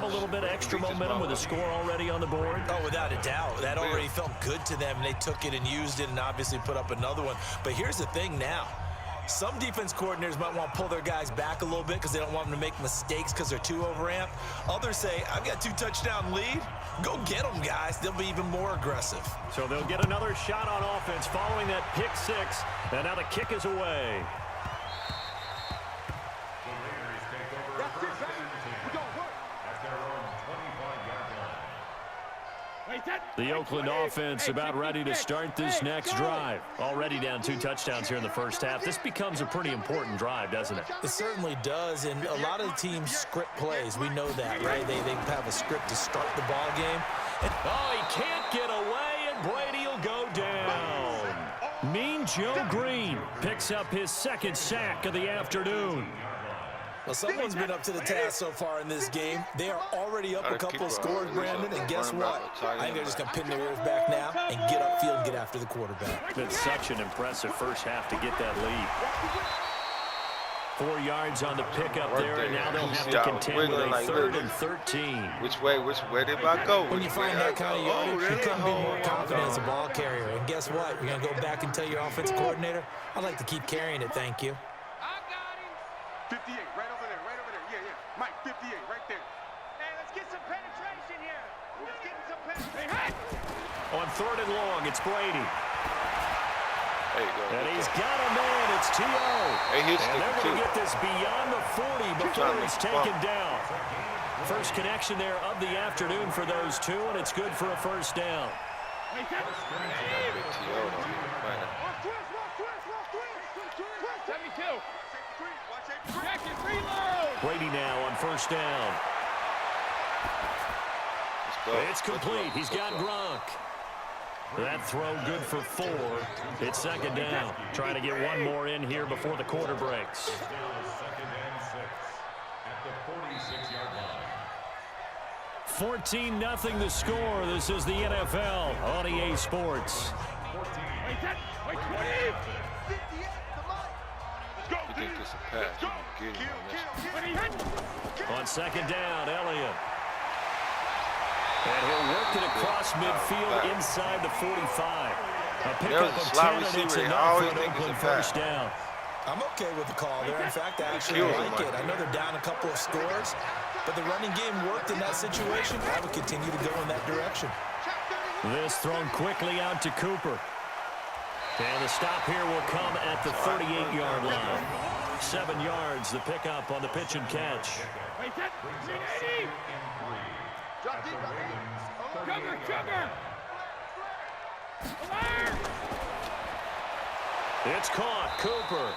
a little bit of extra momentum with a score already on the board? Oh, without a doubt. That already felt good to them, and they took it and used it and obviously put up another one. But here's the thing now. Some defense coordinators might want to pull their guys back a little bit because they don't want them to make mistakes because they're too overamped. Others say, I've got 2-touchdown lead. Go get them, guys. They'll be even more aggressive. So they'll get another shot on offense following that pick six. And now the kick is away. The Oakland offense about ready to start this next drive. Already down 2 touchdowns here in the first half. This becomes a pretty important drive, doesn't it? It certainly does, and a lot of the teams script plays. We know that, right? They have a script to start the ball game. Oh, he can't get away, and Brady will go down. Mean Joe Green picks up his second sack of the afternoon. Well, someone's been up to the task so far in this game. They are already up a couple of scores, Brandon, and guess what? I think they're just going to pin their ears back now and get upfield and get after the quarterback. Been such an impressive first half to get that lead. 4 yards on the pickup there, and now they'll have to contend with a 3rd and 13. Which way did I go? When you find that kind of yardage, you couldn't be more confident as a ball carrier. And guess what? You're going to go back and tell your offensive coordinator, I'd like to keep carrying it, thank you. 58, right over there. Yeah. Mike, 58, right there. Hey, let's get some penetration here. Let's get some penetration. On 3rd and long, it's Brady. There you go. And he's got a man. It's T.O. Hey, and they're going to get this beyond the 40 before it's taken down. First connection there of the afternoon for those two, and it's good for a first down. Brady now on first down. It's complete. He's got Gronk. That throw good for 4. It's 2nd down. Trying to get one more in here before the quarter breaks. 14-0 the score. This is the NFL on EA Sports. On 2nd down, Elliott. And he'll work it across midfield inside the 45. A pickup of 10, and it's enough for an Oakland first down. I'm okay with the call there. In fact, I actually like it. I know they're down a couple of scores, but the running game worked in that situation. I would continue to go in that direction. This thrown quickly out to Cooper. And the stop here will come at the 38-yard line. 7 yards, the pickup on the pitch and catch. It's caught, Cooper.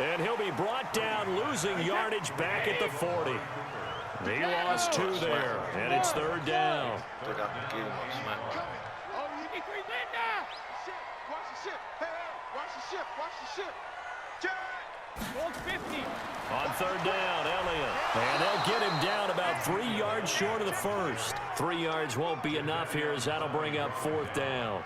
And he'll be brought down, losing yardage back at the 40. He lost 2 there, and it's 3rd down. On 3rd down, Elliott. And they'll get him down about 3 yards short of the first. 3 yards won't be enough here as that'll bring up 4th down.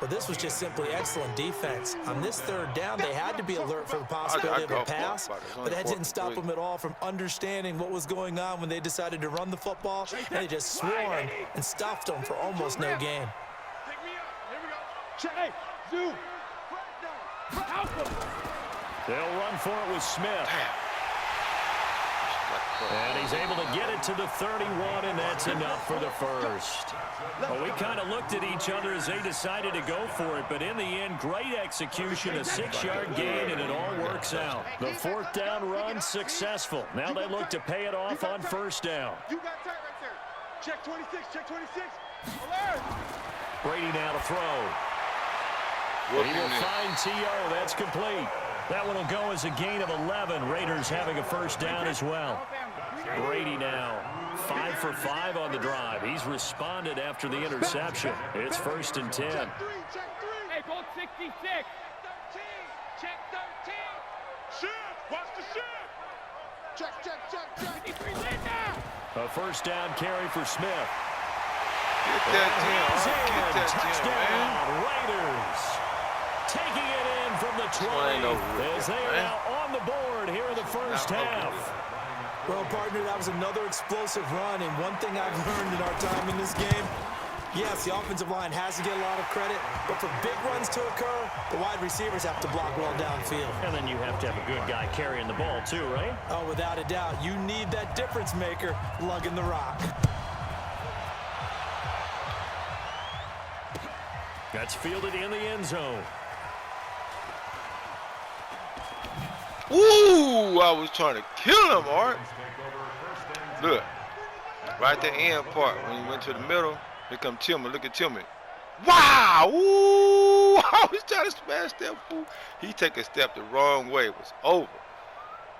Well, this was just simply excellent defense. On this 3rd down, they had to be alert for the possibility of a pass, but that didn't stop them at all from understanding what was going on when they decided to run the football, and they just swarmed and stopped them for almost no gain. They'll run for it with Smith. And he's able to get it to the 31, and that's enough for the first. Well, we kind of looked at each other as they decided to go for it, but in the end, great execution, a 6-yard gain, and it all works out. The 4th down run successful. Now they look to pay it off on first down. You got tight right there. Check 26, check 26. Alert. Brady now to throw. He will find T.O. That's complete. That one will go as a gain of 11. Raiders having a first down as well. Brady now 5 for 5 on the drive. He's responded after the interception. It's 1st and 10. Check 3. Hey, ball 66. Check 13. Shift. Watch the shift. Check. A first down carry for Smith. Get that Touchdown, Raiders. Taking it in from the 20 as they are now on the board here in the first half. Well, partner, that was another explosive run, and one thing I've learned in our time in this game, yes, the offensive line has to get a lot of credit, but for big runs to occur, the wide receivers have to block well downfield. And then you have to have a good guy carrying the ball too, right? Oh, without a doubt. You need that difference maker lugging the rock. That's fielded in the end zone. Ooh, I was trying to kill him, Art. Look, right at the end part, when he went to the middle, here come Tillman. Look at Tillman. Wow! Ooh, I was trying to smash that fool. He take a step the wrong way. It was over.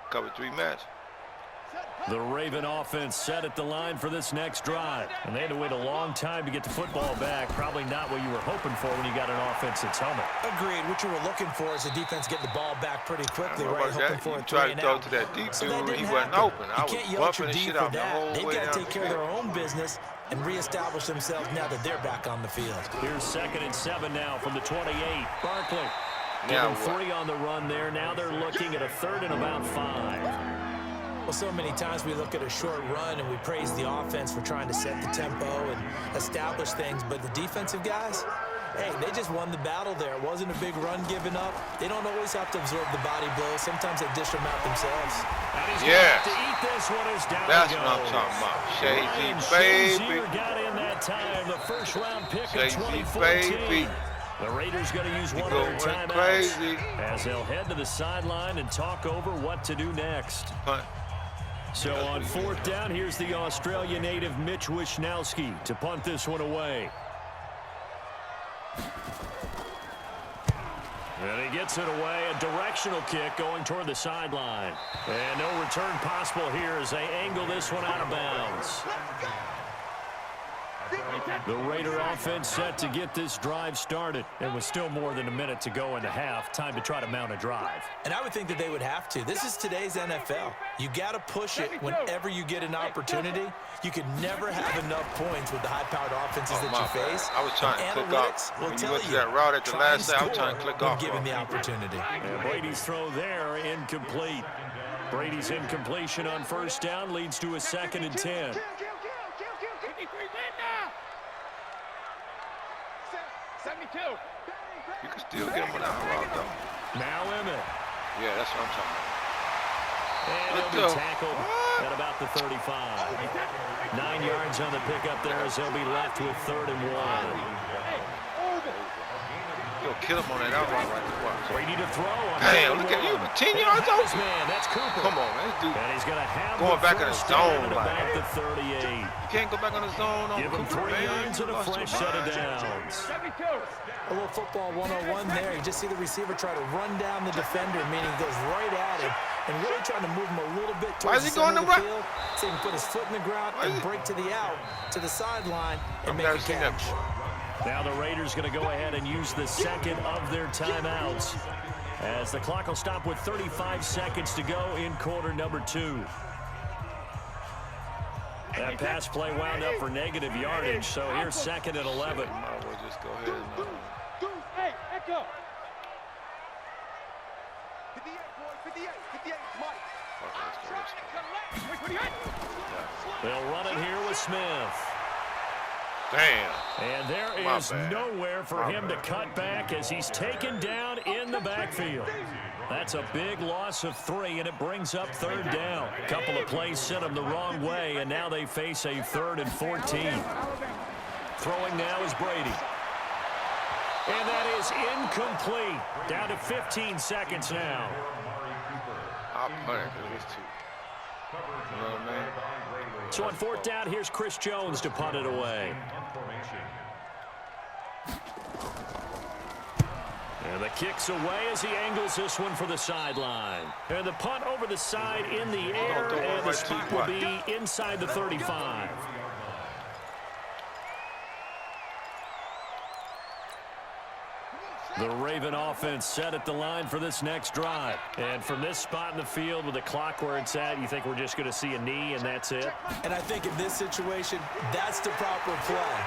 Cover 3 match. The Raven offense set at the line for this next drive. And they had to wait a long time to get the football back. Probably not what you were hoping for when you got an offense that's helmet. Agreed. What you were looking for is the defense getting the ball back pretty quickly, right? Hoping for a try to throw out. to that deep So dude, that he didn't wasn't happen. open. You I was can't yell at bumping your the D shit for out the that. whole They've way got down to take the care of field. their own business and reestablish themselves now that they're back on the field. Here's 2nd and 7 now from the 28. Barkley. Now Given 3 on the run there. Now they're looking at a 3rd and about 5. Well, so many times we look at a short run and we praise the offense for trying to set the tempo and establish things, but the defensive guys, hey, they just won the battle there. It wasn't a big run given up. They don't always have to absorb the body blows. Sometimes they dish them out themselves. And he's Yes. to eat this one as down That's he what I'm goes. talking about. Ryan Shazy, baby. Shazier got in that time. The first-round pick of Shazy, 2014. baby. The Raiders going to use one of Going their timeouts crazy. as they'll head to the sideline and talk over what to do next. Punt. So on 4th down, here's the Australia native Mitch Wishnowski to punt this one away. And he gets it away, a directional kick going toward the sideline. And no return possible here as they angle this one out of bounds. The Raider offense set to get this drive started. And with still more than a minute to go in the half, time to try to mount a drive. And I would think that they would have to. This is today's NFL. You got to push it whenever you get an opportunity. You could never have enough points with the high-powered offenses that you face. I was trying to click off. When you went to that route at the last day, I was trying to click off. Given the opportunity. And Brady's throw there, incomplete. Brady's incompletion on 1st down leads to a 2nd and 10. You can still get him on that route, though. Now Emmett. Yeah, that's what I'm talking about. And he'll be tackled at about the 35. 9 yards on the pickup there as they'll be left with 3rd and 1. You'll kill him on that outright right there. Watch. Brady to throw on Damn, look at you. 10 yards open. Man, that's Cooper. Come on, man. This dude And he's going to have going the back in the first zone down at like about the 38. You can't go back on the zone on Give him Cooper, 3 man. yards and a Lost fresh your set of mind. downs. A little football 101 there. You just see the receiver try to run down the defender, meaning he goes right at him and really trying to move him a little bit Why towards is the he going center of to the field so he can put his foot in the ground and break to the out, to the sideline, and make a catch. Now the Raiders going to go ahead and use the 2nd of their timeouts as the clock will stop with 35 seconds to go in quarter number 2. That pass play wound up for negative yardage, so here's 2nd and 11. Might as well just go ahead and... Hey, echo. 58, boy, 58, 58, Mike. They'll run it here with Smith. Damn. And there is nowhere for him to cut back as he's taken down in the backfield. That's a big loss of 3, and it brings up 3rd down. A couple of plays sent him the wrong way, and now they face a 3rd and 14. Throwing now is Brady. And that is incomplete. Down to 15 seconds now. I'll punt it because it's too... You know what I mean? So on 4th down, here's Chris Jones to punt it away. And the kick's away as he angles this one for the sideline. And the punt over the side in the air, and the spot will be inside the 35. The Raven offense set at the line for this next drive. And from this spot in the field with the clock where it's at, you think we're just going to see a knee and that's it? And I think in this situation, that's the proper play.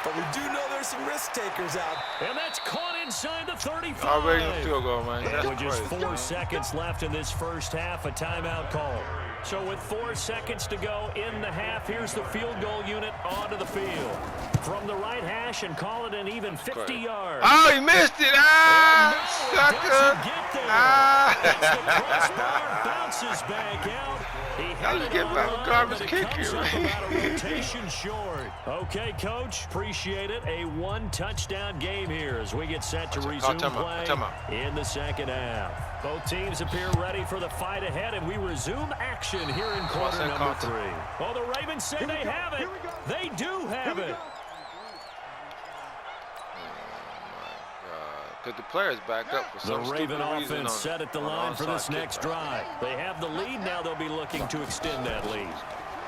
But we do know there's some risk takers out. And that's caught inside the 35. Already in field goal, man. And with just crazy. 4 seconds left in this first half, a timeout call. So with 4 seconds to go in the half, here's the field goal unit onto the field. From the right hash and call it an even 50 yards. Oh, he missed it. Ah, sucker. Get there. Ah. It's the crossbar, bounces back out. He had just it get on back the with line, garbage but it kick comes here, up man. about a rotation short. Okay, Coach, appreciate it. A 1-touchdown game here as we get set to resume play in the second half. Both teams appear ready for the fight ahead, and we resume action here in quarter number 3. Oh, the Ravens say they have it. They do have it. Because the players back up for some The Raven stupid reason offense set at the line for this next drive. They have the lead. Now they'll be looking to extend that lead.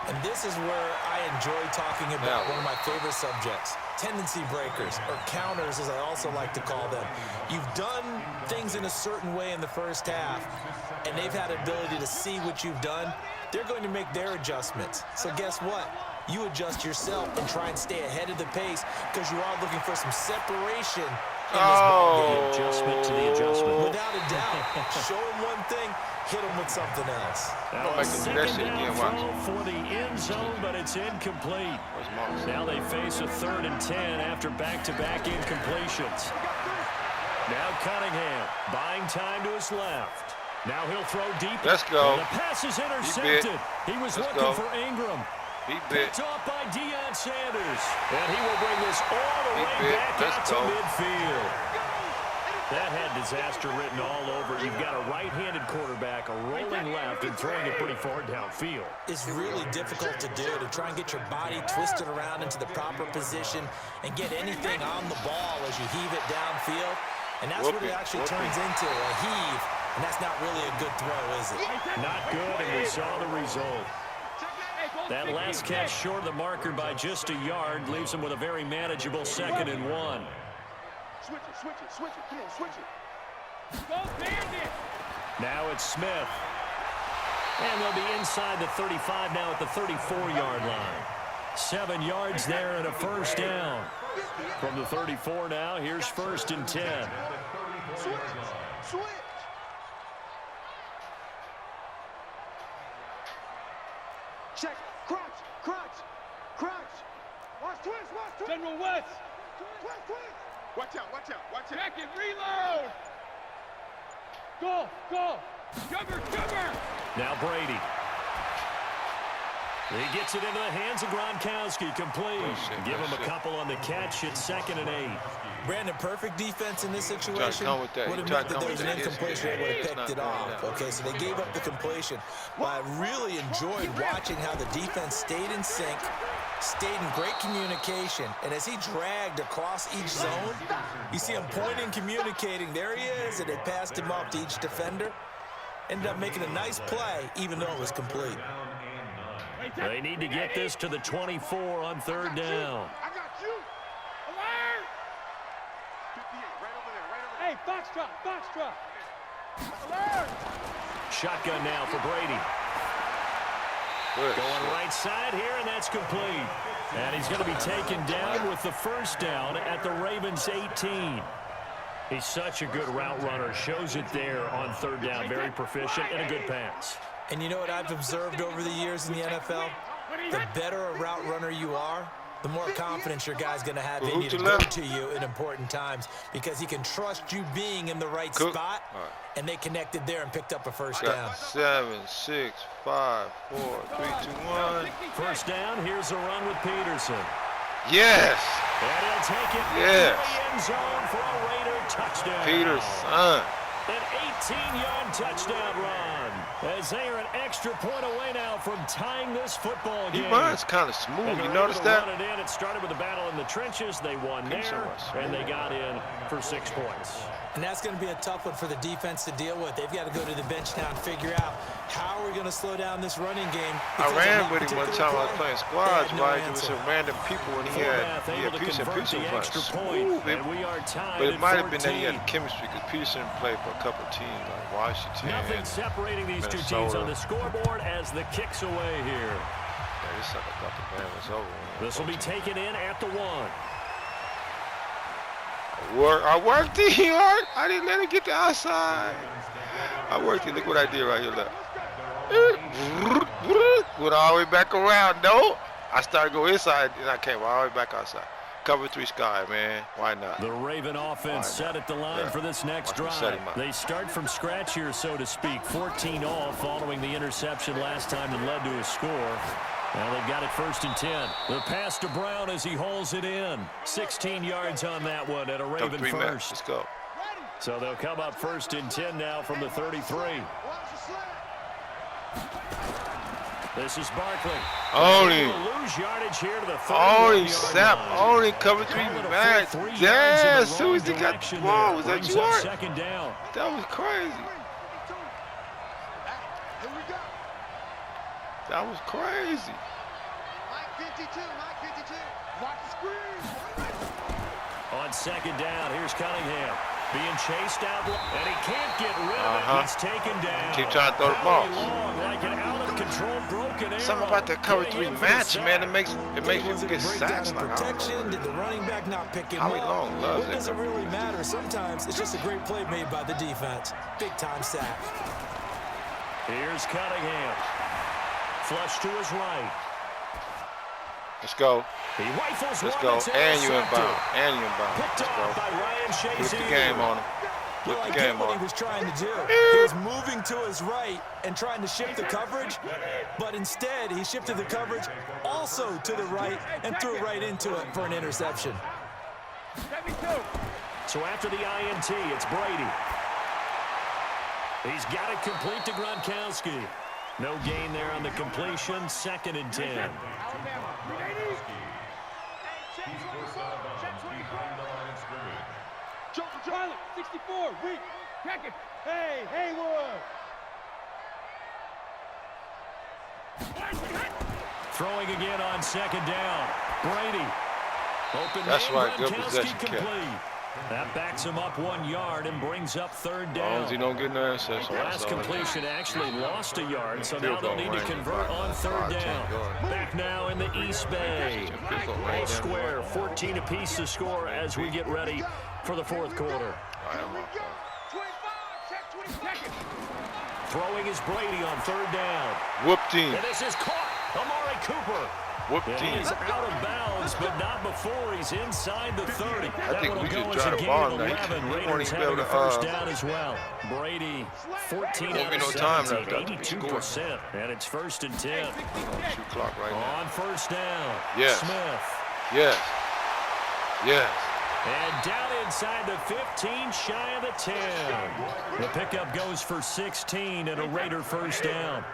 And this is where I enjoy talking about one of my favorite subjects, tendency breakers, or counters as I also like to call them. You've done things in a certain way in the first half, and they've had ability to see what you've done. They're going to make their adjustments. So guess what? You adjust yourself and try and stay ahead of the pace because you are looking for some separation in this ball game. Adjustment to the adjustment. Without a doubt. Show them one thing, hit them with something else. Now a second down throw for the end zone, but it's incomplete. Now they face a 3rd and 10 after back-to-back incompletions. Now Cunningham buying time to his left. Now he'll throw deep. Let's go. And the pass is intercepted. He was looking for Ingram. He bit. Picked off by Deion Sanders. And he will bring this all the way back out to midfield. That had disaster written all over. You've got a right-handed quarterback, a rolling left, and throwing it pretty far downfield. It's really difficult to do, to try and get your body twisted around into the proper position and get anything on the ball as you heave it downfield. And that's what it actually turns into, a heave. And that's not really a good throw, is it? Not good, and we saw the result. That last catch short of the marker by just a yard leaves him with a very manageable 2nd and 1. Switch it, switch it, switch it. Come on, switch it. Go, Bandit! Now it's Smith. And they'll be inside the 35 now at the 34-yard line. 7 yards there and a first down. From the 34 now, here's 1st and 10. Switch, switch. Check, crunch, crunch, crunch. Watch twist, watch twist. General West. Twist, twist. Watch out, watch out, watch out. Check it, reload. Go, go. Cover, cover. Now Brady. He gets it into the hands of Gronkowski, complete. Give him a couple on the catch. It's 2nd and 8. Brandon, perfect defense in this situation. Would have meant that there was an incompletion. They would have picked it off. Okay, so they gave up the completion. But I really enjoyed watching how the defense stayed in sync, stayed in great communication. And as he dragged across each zone, you see him pointing, communicating. There he is, and they passed him off to each defender. Ended up making a nice play, even though it was complete. They need to get this to the 24 on 3rd down. I got you. Alert. 58, right over there, right over there. Hey, foxtrot, foxtrot. Alert. Shotgun now for Brady. Going right side here, and that's complete. And he's going to be taken down with the first down at the Ravens 18. He's such a good route runner. Shows it there on 3rd down. Very proficient and a good pass. And you know what I've observed over the years in the NFL? The better a route runner you are, the more confidence your guy's going to have in you to go to you in important times because he can trust you being in the right spot, and they connected there and picked up a first down. 7, 6, 5, 4, 3, 2, 1. First down, here's a run with Peterson. Yes! And he'll take it into the end zone for a Raider touchdown. Peterson. An 18-yard touchdown run. As they are an extra point away now from tying this football game. Mine's kind of smooth. You notice that? Run it in. It started with a battle in the trenches. They won there, and they got in for 6 points. And that's going to be a tough one for the defense to deal with. They've got to go to the bench now and figure out how are we going to slow down this running game. I ran with him one time I was playing squads, right? There was some random people when he had Peterson was smooth. But it might have been that he had chemistry because Peterson played for a couple of teams like Washington. Nothing separating these two teams on the scoreboard as the kick's away here. This sucker thought the band was over. This will be taken in at the 1. I worked it, Art. I didn't let him get the outside. I worked it. Look what I did right here. Look. Went all the way back around. No. I started to go inside, and I came all the way back outside. Cover 3 sky, man. Why not? The Raven offense set at the line for this next drive. They start from scratch here, so to speak. 14 all following the interception last time that led to a score. Now they've got it 1st and 10. The pass to Brown as he hauls it in. 16 yards on that one at a Raven first. Let's go. So they'll come up 1st and 10 now from the 33. This is Barkley. Only. Lose yardage here to the 31-yard Only snap. Only cover 3 match. Yeah, as soon as he got the ball, was that you, Art? Second down. That was crazy. That was crazy. Mike 52, Mike 52. Watch the screen. On second down, here's Cunningham. Being chased out, and he can't get rid of it. He's taken down. Keep trying to throw the ball. Like an out-of-control broken arrow. Something about that cover 3 match, man. It makes people get sacks. Like, protection? Did the running back not pick him Howie up? Long loves It doesn't really matter. Sometimes it's just a great play made by the defense. Big-time sack. Here's Cunningham. Flush to his right. Let's go. He rifles Let's one. go. It's And you intercepted. inbound. And you inbound. Picked Let's off go. by Ryan Flip Shazier. the game on him. Flip Well, I the get game what on he him. was trying to do. He was moving to his right and trying to shift the coverage, but instead he shifted the coverage also to the right and threw right into it for an interception. So after the INT, it's Brady. He's got it complete to Gronkowski. No gain there on the completion. 2nd and 10. Jump for Charlie, 64, weak. Check it. Hey, Haywood. Throwing again on 2nd down. Brady. Open That's man, right, good Gronkowski possession, complete. Kev. That backs him up 1 yard and brings up 3rd As long as he down. don't get no interception. Last completion actually lost a yard, so now they'll need to convert on 3rd down. Back now in the East Bay. All square, 14 apiece to score as we get ready for the 4th quarter. 25, check 22. Throwing is Brady on 3rd down. Whooped him. And this is caught. Amari Cooper. Whooped And he him. is out of bounds, but not before he's inside the 30. I think we go just as drive a the gain ball of now. 11. He won't Raiders even be having able a to, 1st down as well. Brady, 14 Won't out be of no time 17, left after we score. 82%. And it's 1st and 10. Shoot clock right now. On 1st down, Yes. Smith. Yes. Yes. And down inside the 15, shy of the 10. The pickup goes for 16 and a Raider 1st down.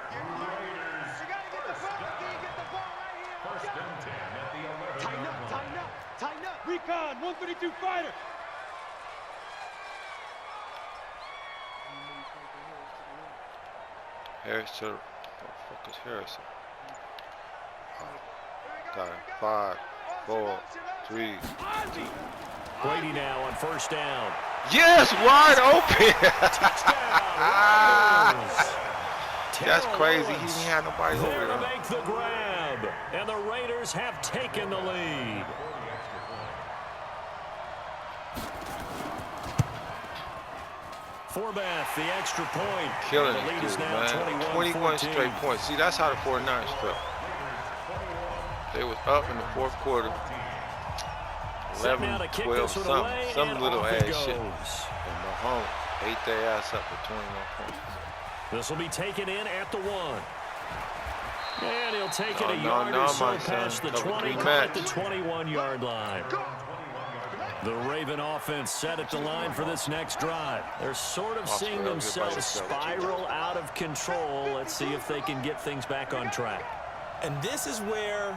Tighten up. Recon, 132 fighter. Harrison. What the fuck is Harrison? Got it. 5, 4, 3, 2. Brady now on 1st down. Yes, wide open. Touchdown. That's crazy. He didn't have nobody over There to there. make the grab. And the Raiders have taken the lead. Forbath, the extra point. Killing The lead it, is dude, now man. 21 straight points. See, that's how the 49ers felt. They was up in the 4th quarter. 11, 12, some little ass shit. And Mahomes ate their ass up for 21 points. This will be taken in at the 1. And he'll take it a No, yard no, or so my past son. the Cover 20, three caught at the match. 21-yard line. The Raven offense set at the line for this next drive. They're sort of seeing themselves spiral out of control. Let's see if they can get things back on track. And this is where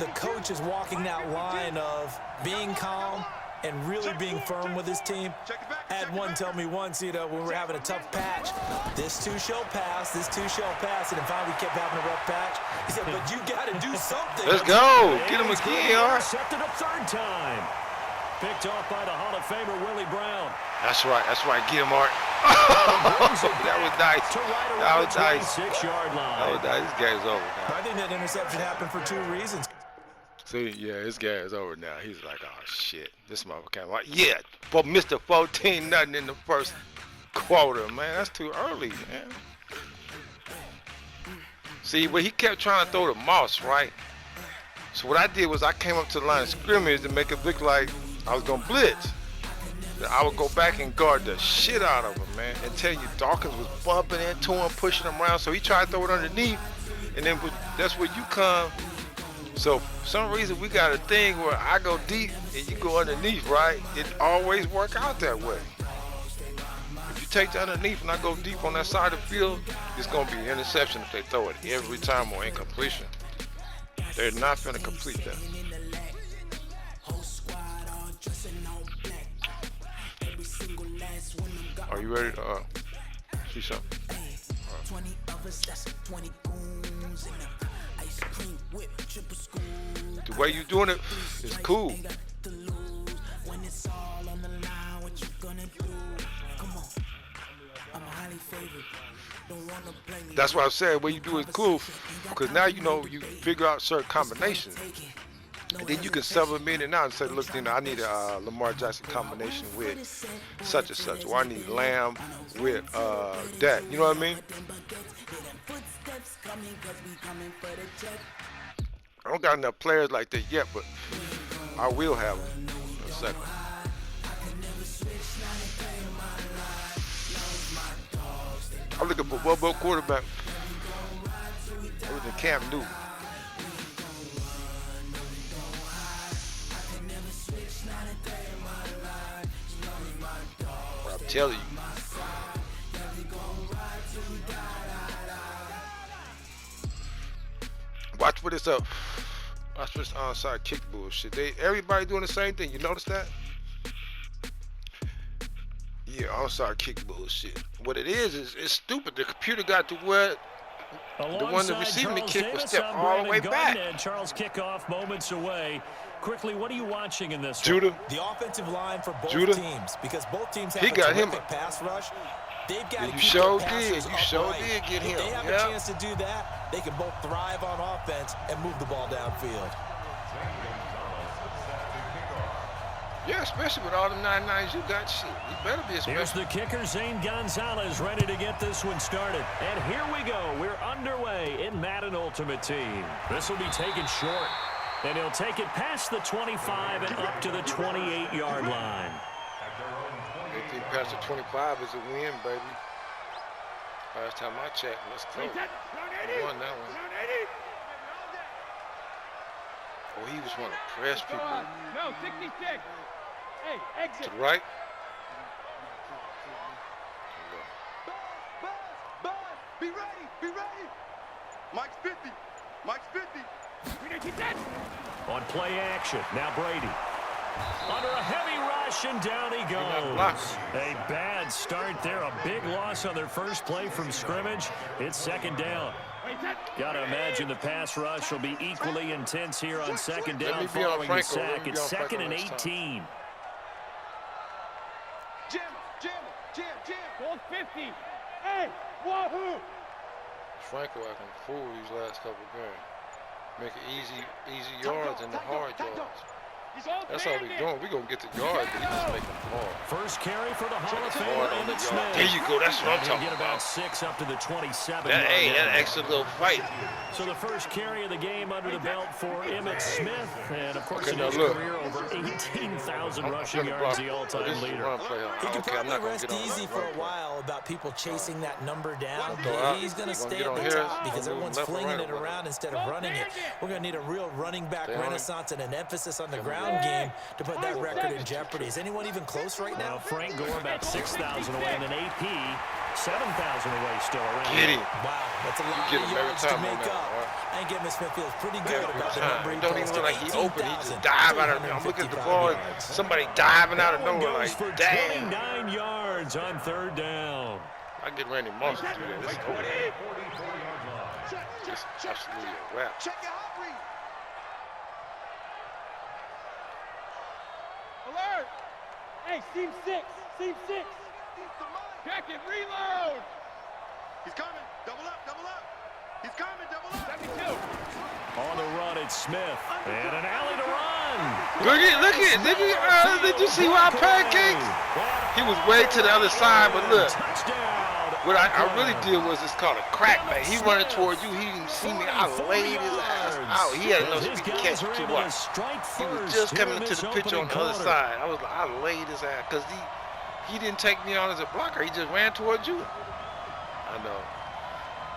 the coach is walking that line of being calm and really being firm with his team. I had one tell me once, you know, when we were having a tough patch, this too shall pass, this too shall pass, and then finally we kept having a rough patch. He said, but you got to do something. Let's go. Get him again, Art. Intercepted a 3rd time. Picked off by the Hall of Famer, Willie Brown. That's right. That's right. Get him, Art. That was nice. To right That around was the nice. 26-yard line. That was nice. This game's over now. I think that interception happened for 2 reasons. See, yeah, his guy is over now. He's like, oh shit, this motherfucker came like, yeah, but Mr. 14-0 in the first quarter, man. That's too early, man. See, but he kept trying to throw the moss, right? So what I did was I came up to the line of scrimmage to make it look like I was gonna blitz. Then I would go back and guard the shit out of him, man. And tell you, Dawkins was bumping into him, pushing him around. So he tried to throw it underneath, and then that's where you come. So for some reason we got a thing where I go deep and you go underneath, right? It always work out that way. If you take the underneath and I go deep on that side of the field, it's gonna be an interception if they throw it every time or incompletion. They're not finna complete that. Are you ready to see something? The way you doing it is cool. That's why I said what you do is cool, because now you know you figure out certain combinations. And then you can sub them in and out and say, look, you know, I need a Lamar Jackson combination with such and such, or I need Lamb with that. You know what I mean? I don't got enough players like that yet, but I will have them in a second. I'm looking for one quarterback. Other than Cam Newton. I'm telling you. Watch for this up. Watch for this onside kick bullshit. Everybody doing the same thing. You notice that? Yeah, onside kick bullshit. What it is it's stupid. The computer got to where the one that receiving the kick was step all the way back. Charles kickoff moments away. Quickly, what are you watching in this Judah. one? The offensive line for both teams, because both teams have He got him terrific pass rush. They've got to you keep sure their did. passers You sure upright. did get him. If they have a chance to do that, they can both thrive on offense and move the ball downfield. Yeah, especially with all the 9-9s you got. Shit, you better be a special. Here's the kicker, Zane Gonzalez, ready to get this one started. And here we go. We're underway in Madden Ultimate Team. This will be taken short. And he'll take it past the 25 and up to the 28-yard line. They think past the 25 is a win, baby. Last time I checked, let's go. We won that one. Oh, he was want to press people. No, 66. Hey, exit. To the right. Buzz, be ready, be ready. Mike's 50. Mike's 50. On play action, now Brady. Under a heavy rush, and down he goes. A bad start there, a big loss on their first play from scrimmage. It's second down. Got to imagine the pass rush will be equally intense here on second down following the sack. It's second and 18. Jim. Ball 50. Hey, wahoo. Franco acting a fool these last couple of games. Making easy yards and the hard yards. That's all we're doing. We're going to get the yards, but he's just making them hard. First carry for the Hall of Famer, Emmitt Smith. There you go. That's what I'm talking Get about. about 6 up to the 27. That extra little fight. So the first carry of the game under the belt for Emmitt Smith. And, of course, Okay, in now his look. career, over 18,000 rushing yards, the all-time leader. He can probably rest easy for a while about people chasing that number down. He's going to stay at the top because everyone's flinging it around instead of running it. We're going to need a real running back renaissance and an emphasis on the ground game to put that record in jeopardy. Is anyone even close right now? Frank Gore about 6,000 away, and then AP 7,000 away still around. Get him. Wow, that's a lot get of him every yards to time on make that, up. right? I think Emmitt Smith feels pretty good about the number he It don't even posted. look like he open. He just 18,000. dive out of. I'm looking at the ball. Somebody diving out of nowhere Goes like, for damn. 29 yards on third down. I get Randy Moss to do that. This is over. Just absolutely a wrap. Check your hot read. Alert! Hey, seam 6. Check it, reload! He's coming. Double up. He's coming, double up. 72. On the run, it's Smith. And an alley to run. Look at. Did you see why pancakes? He was way to the other side, but look. What I really did was it's called a crackback. He running towards you. He didn't see me. I laid his ass out. He had no speed catch too much. He was just coming into the picture on the other side. I laid his ass because he didn't take me on as a blocker. He just ran towards you. I know.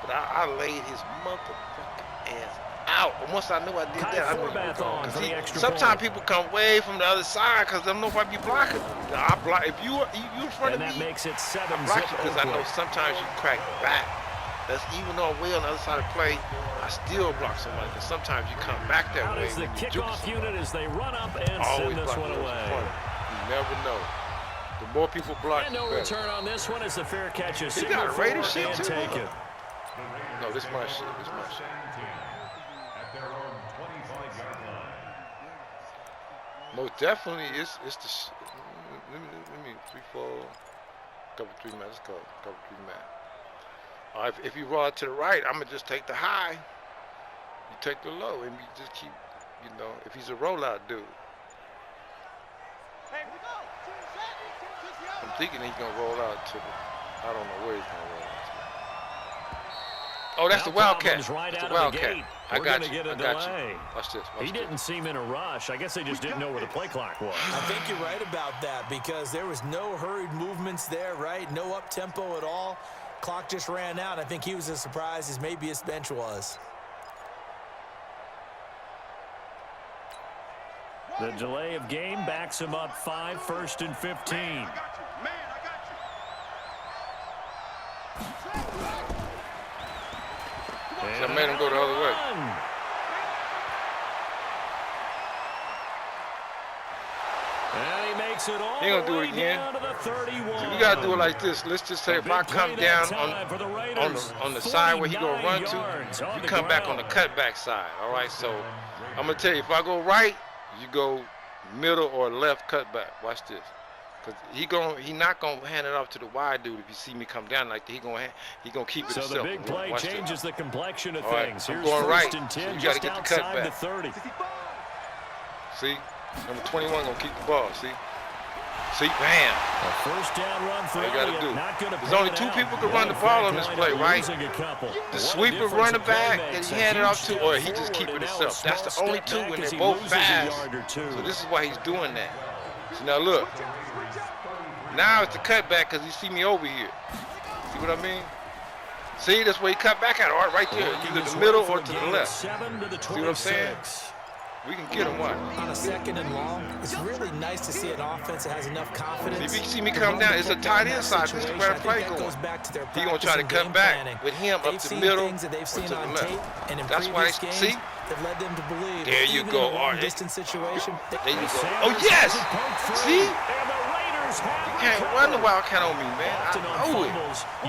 But I laid his motherfucking ass out. And once I knew I did that, I knew he was gone. Sometimes people come way from the other side because they don't know if I be blocking. I block. If you in front of me, that makes it 7-zip. I block you because I know sometimes you crack back. That's even though I'm way on the other side of the play, I still block somebody because sometimes you come back that way. Out is the kickoff unit as they run up and send this one away. You never know. The more people block, and no the return on this one as the fair catch is he got a Raider shit and too. take it. No, this is my shit. This is my shit. Most definitely, it's the. Let me 3, 4, couple 3 man. Let's go, couple 3 man. If you roll out to the right, I'm gonna just take the high. You take the low, and you just keep, if he's a rollout dude. I'm thinking he's gonna roll out to the. I don't know where he's gonna roll out to. Oh, that's the Wildcat. Right that's the Wildcat. I got you. Get a I got delay. you. Watch this. He didn't seem in a rush. I guess they just didn't know where the play clock was. I think you're right about that because there was no hurried movements there, right? No up-tempo at all. Clock just ran out. I think he was as surprised as maybe his bench was. The delay of game backs him up 5, 1st and 15. Man, I got I made him go the other way. And he makes it all He ain't gonna do it again. down to the 31. We gotta do it like this. Let's just say if I come down on the side where he gonna run to, you come back on the cutback side. All right. So I'm gonna tell you, if I go right, you go middle or left cutback. Watch this. Cause he not gonna hand it off to the wide dude if you see me come down like that. He gonna keep it so himself. The big play changes the complexion of things. I'm Here's going 1st right. and 10, So you just gotta get the outside cutback. the 30. See, number 21 gonna keep the ball. See, bam. A 1st down run for All you gotta do. Not gonna There's only 2 people can run the ball on this play, right? The sweeper running back that he handed off to, or he just keep it himself. That's the only 2, and they're both fast. So this is why he's doing that. So now look. Now it's the cutback because you see me over here. See what I mean? See, that's where he cut back at, Art, right there. Either the middle or to the left. See what I'm saying? We can get him one. On a 2nd and long, it's really nice to see an offense that has enough confidence. If you see me come down, it's a tight end side. This is where the play going. He's going to try to cut back with him up the middle or to the left. That's why they see. That led them to believe. There you go, Art. Distance situation. There you go. Oh, yes! See? You can't run the Wildcat on me, man. I know it.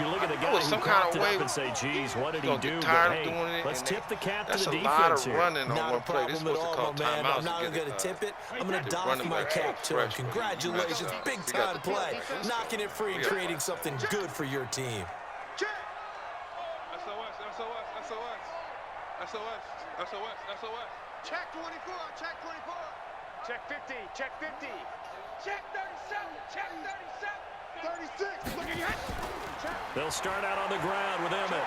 You look at the guy who some kind of way and say, "Geez, what did he do?" Tired of doing it. Let's tip the cap to the defense. That's a lot of running on not one play. This is what's called timeouts. I'm not going to tip it. I'm going to doff my cap to him. Congratulations, big time play, knocking it free and creating something good for your team. SOS. Check 24. Check 24. Check 50. Check 50. Check 37. Check 37. 36. Looking at. They'll start out on the ground with Emmett.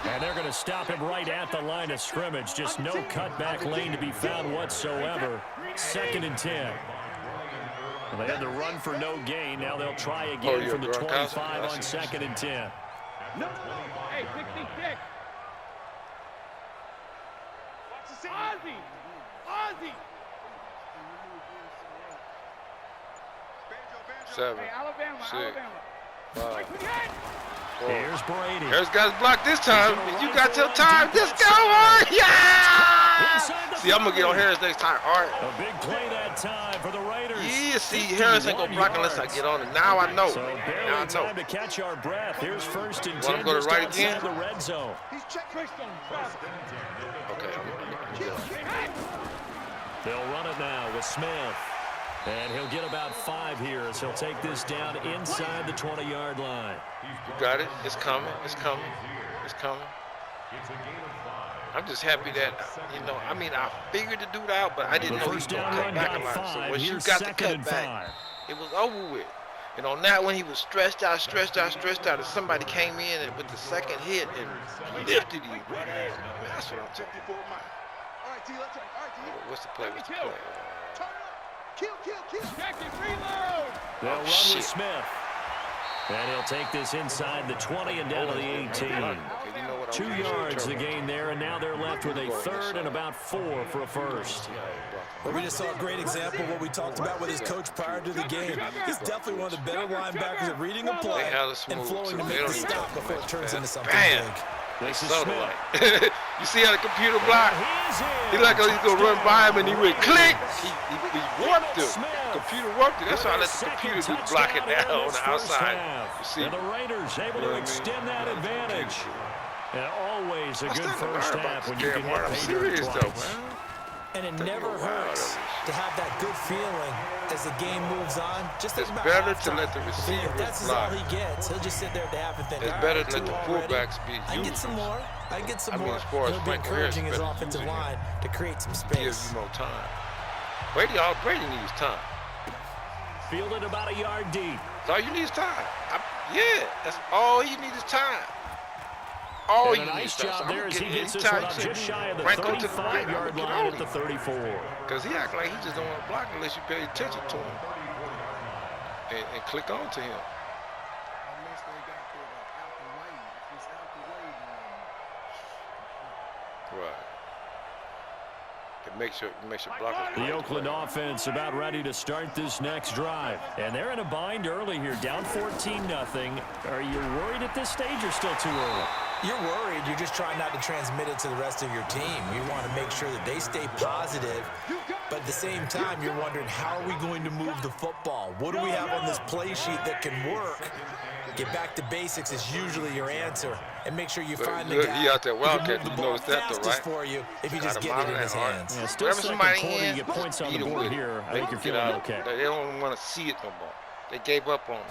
And they're going to stop him right at the line of scrimmage. Just no cutback lane to be found whatsoever. 2nd and 10. Well, they had the run for no gain. Now they'll try again from the 25 on 2nd and 10. No. Hey, 66. Ozzy. 7, Hey, Alabama. 6, 5, 4. Here's Brady. Harris got his block this time. You got till time. Let's go, Art. Yeah! See, I'm going to get on Harris next time, Art. A big play that time for the Raiders. Yeah, see, Harris ain't going to block unless I get on it. Now I know. So now I know. time to catch our breath. Here's 1st and 10. Want to go to right again? The red zone. Okay, I'm good. They'll run it now with Smith. And he'll get about 5 here as he'll take this down inside the 20-yard line. You got it. It's coming. It's coming. It's coming. I'm just happy that, I mean, I figured the dude out, but I didn't know he was going to cut back a lot. So when you got the cut back, it was over with. And on that one, he was stressed out, and somebody came in with the second hit and lifted him. That's what I'm talking about. What's the play? They'll run with Smith. And he'll take this inside the 20 and down to the 18. 2 yards the gain there, and now they're left with a 3rd and about 4 for a first. Well, we just saw a great example of what we talked about with his coach prior to the game. He's definitely one of the better linebackers at reading a play and flowing to make the stop before it turns into something big. This is Smith. You see how the computer blocked? He like he's going to run by him and he went click. He warped it. The computer warped it. That's why I let the computer do blocking now on the outside. You see? And the Raiders able to extend that advantage. And always a good first half when you can get paid twice. And it never hurts to have that good feeling as the game moves on. Just it's better to let the receivers block. That's all he gets. He'll just sit there at the half and think, it's better to let the fullbacks be used. I get some more. I get some more. As far as he'll be encouraging his offensive line to create some space. Gives you more time. Brady needs time. Fielded about a yard deep. That's all you need is time. That's all you need is time. And a nice job there as he gets this one up just shy of the 35-yard line at the 34. Because he acts like he just don't want to block unless you pay attention to him and click on to him. Right. It makes your blockers. The Oakland offense about ready to start this next drive. And they're in a bind early here, down 14-0. Are you worried at this stage or still too early? You're worried. You're just trying not to transmit it to the rest of your team. You want to make sure that they stay positive, but at the same time, you're wondering, how are we going to move the football? What do we have on this play sheet that can work? Get back to basics is usually your answer, and make sure you find the guy he out there Wildcat. who You can move the know ball that, though, fastest right? for you if you just get it in his hands. Yeah, still second quarter, you get points on the board here. I think you're feeling okay. They don't want to see it no more. They gave up on it.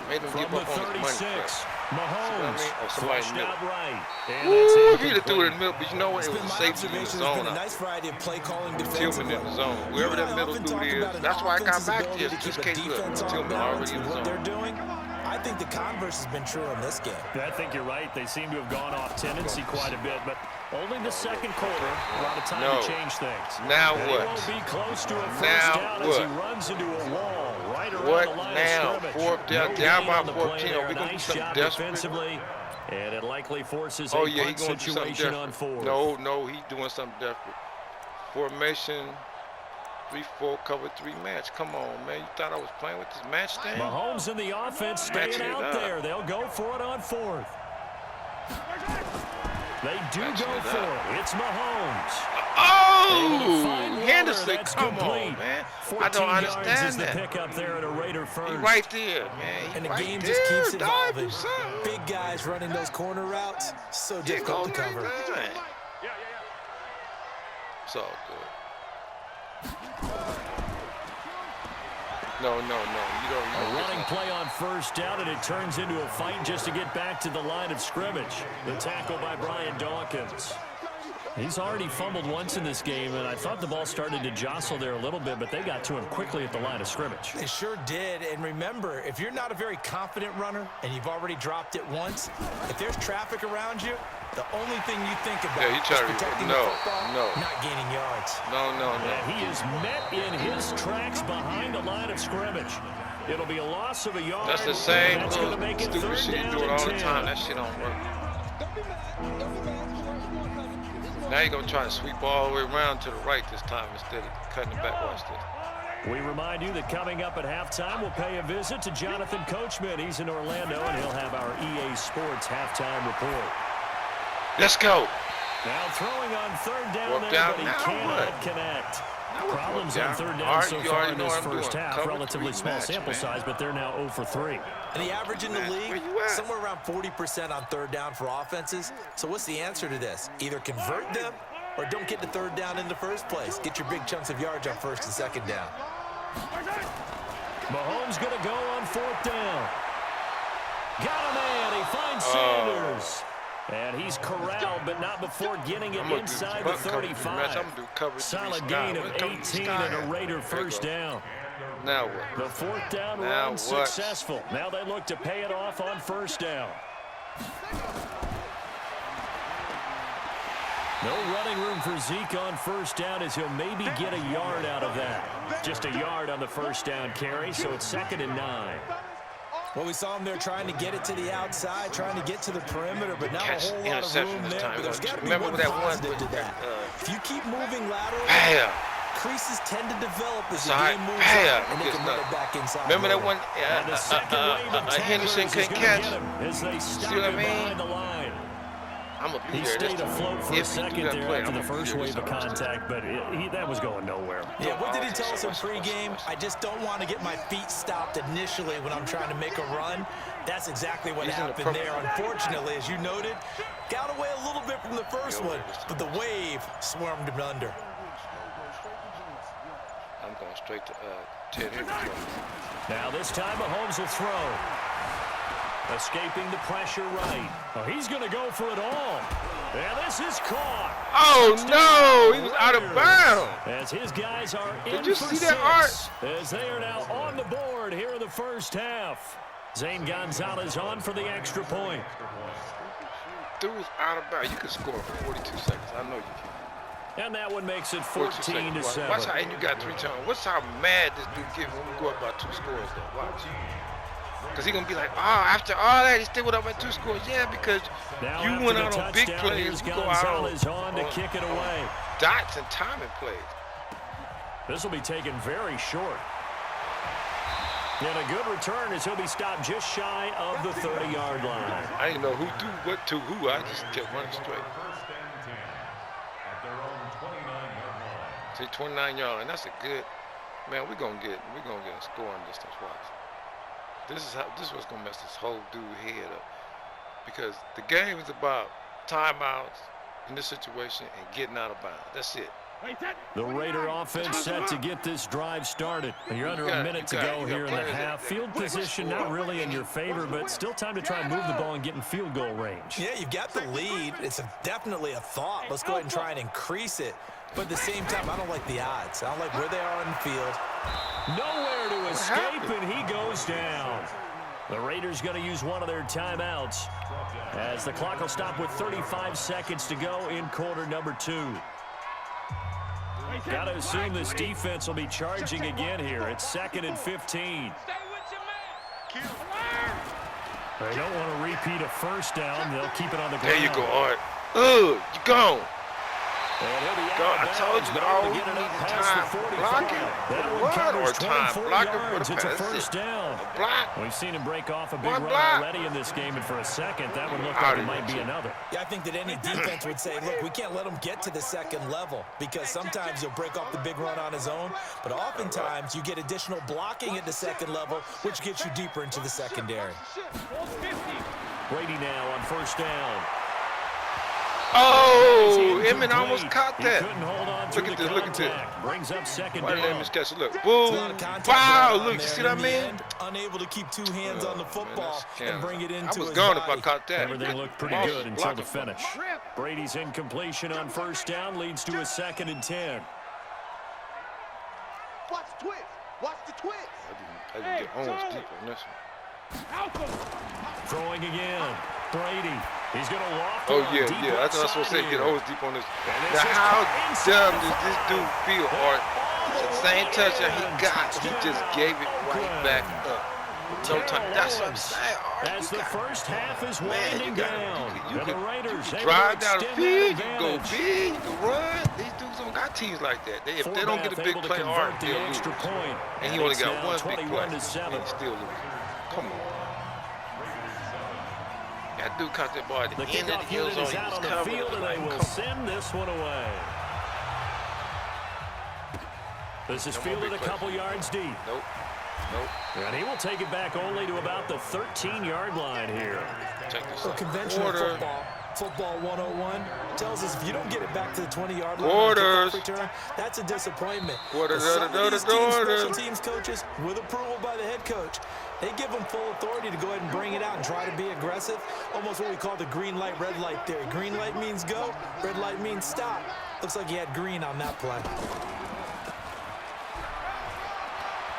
Made them give up on his money. Mahomes flushed out right. Woo, he threw it in the middle, but you know what? It was a safety in the zone. Been a nice variety of play calling defensively. Tillman in the zone. Wherever that middle dude is. That's why I got back to you. Just in case Tillman already in the zone. They're doing. I think the converse has been true in this game. I think you're right. They seem to have gone off tendency quite a bit, but only the second quarter. A lot of time to change things. Now and what? He won't be close to a first down as he runs into a wall right around the line now? of scrimmage. Fourth down, down by 14. Are we going to do nice something job desperate? Defensively, and it likely forces He a going punt to do something situation on desperate. fourth. No, he's doing something desperate. Formation. 3-4 cover 3 match. Come on, man. You thought I was playing with this match thing? Mahomes and the offense staying out there. They'll go for it on fourth. They do go for it. It's Mahomes. Oh! Henderson, come on, man. I don't understand that. The pick up there at a Raider first. He's right there, man. And the game just keeps evolving. Big guys running those corner routes, so difficult to cover. It's all good. No. You don't. A running play on first down, and it turns into a fight just to get back to the line of scrimmage. The tackle by Brian Dawkins. He's already fumbled once in this game, and I thought the ball started to jostle there a little bit, but they got to him quickly at the line of scrimmage. They sure did, and remember, if you're not a very confident runner and you've already dropped it once, if there's traffic around you, the only thing you think about is protecting the football, not gaining yards. No. And he is met in his tracks behind the line of scrimmage. It'll be a loss of a yard. That's the same That's going to make it stupid shit you do it all the time. That shit don't work. Now you're going to try to sweep all the way around to the right this time instead of cutting it back. Watch this. We remind you that coming up at halftime, we'll pay a visit to Jonathan Coachman. He's in Orlando, and he'll have our EA Sports halftime report. Let's go. Now throwing on third down but he cannot connect. Problems on third down so far in this first half. Relatively small sample size, but they're now 0 for 3. And the average in the league, somewhere around 40% on third down for offenses. So what's the answer to this? Either convert them or don't get to third down in the first place. Get your big chunks of yards on first and second down. Mahomes going to go on 4th down. Got a man. He finds Sanders. And he's corralled, but not before getting it inside the 35. Solid gain of 18 and a Raider first down. Now what? The 4th down run successful. Now they look to pay it off on 1st down. No running room for Zeke on 1st down as he'll maybe get a yard out of that. Just a yard on the 1st down carry, so it's 2nd and 9. Well, we saw him there trying to get it to the outside, trying to get to the perimeter, but not a whole lot of room there. But there's got to be one positive to that. If you keep moving laterally, creases tend to develop as the game moves on, and they can run it back inside. Remember that one? Henderson couldn't catch. See what I mean? He stayed afloat for a second there after the first wave of contact, but that was going nowhere. Yeah, what did he tell us in pregame? I just don't want to get my feet stopped initially when I'm trying to make a run. That's exactly what happened there. Unfortunately, as you noted, got away a little bit from the first one, but the wave swarmed him under. I'm going straight to Ted Henry. Now this time Mahomes will throw. Escaping the pressure right. Oh, he's going to go for it all. And this is caught. Oh, no. He was out of bounds. As his guys are in Did you for see 6, that, Art? as they are now on the board here in the first half. Zane Gonzalez on for the extra point. Dude was out of bounds. You can score for 42 seconds. I know you can. And that one makes it 14-7. Watch how, and you got 3 turnovers. Watch how mad this dude gets when we go up by 2 scores, though. Watch. Because he's going to be like, after all that, he still went up by 2 scores. Yeah, because now you went out on big plays. You go out on to kick it away. Dots and timing plays. This will be taken very short. And a good return as he'll be stopped just shy of the 30-yard line. I didn't know who threw what to who. I just kept running straight. See, 29-yard, and that's a good, man, we're gonna get a scoring distance. Watch. This is what's gonna mess this whole dude head up. Because the game is about timeouts in this situation and getting out of bounds. That's it. The Raider offense set to get this drive started. You're under a minute to go here in the half. Field position not really in your favor, but still time to try and move the ball and get in field goal range. Yeah, you've got the lead. It's definitely a thought. Let's go ahead and try and increase it. But at the same time, I don't like the odds. I don't like where they are on the field. Nowhere to escape, and he goes down. The Raiders going to use one of their timeouts as the clock will stop with 35 seconds to go in quarter number 2. Got to assume this defense will be charging again here. It's 2nd and 15. They don't want to repeat a first down. They'll keep it on the ground. There you go, Art. Ugh, you gone. God, I told you, all we need time blocking or time blocking for the It's a first down. A block. We've seen him break off a big run already in this game, and for a second, that would look like it might be another. Yeah, I think that any defense would say, look, we can't let him get to the second level because sometimes he'll break off the big run on his own, but oftentimes you get additional blocking at the second level, which gets you deeper into the secondary. Brady now on first down. Oh, Emmett almost caught that. Look at this, look at this. Brings up second down. Look, boom, wow, look, you see what I mean? Unable to keep 2 hands on the football and bring it into his I was gone body. if I caught that. Everything looked pretty good until the finish. Brady's incompletion on first down leads to a 2nd and 10. Watch the twist. Watch the twist. I didn't get almost deep on this one. Throwing again. Brady. He's going to loft it. Oh, yeah. That's what I was supposed to say. Get always deep on this. Now, how dumb does this dude feel, Art? The same touch that he got, he just gave it right back up. No time. That's what I'm saying, Art. As the first half is winding down. You can drive down the field, you can go big, you can run. These dudes don't got teams like that. If they don't get a big play, Art, they'll lose. And he only got one big play. And he still loses. Come on. That dude caught that ball at the end of the end zone. He was covering. And they will send this one away. This is fielded a couple yards deep. Nope. And he will take it back only to about the 13-yard line here. So conventional football, Football 101 tells us if you don't get it back to the 20-yard line Quarters. on kickoff return, that's a disappointment. Quarters. Some of these teams, special teams coaches, with approval by the head coach, they give them full authority to go ahead and bring it out and try to be aggressive. Almost what we call the green light, red light theory. Green light means go, red light means stop. Looks like he had green on that play.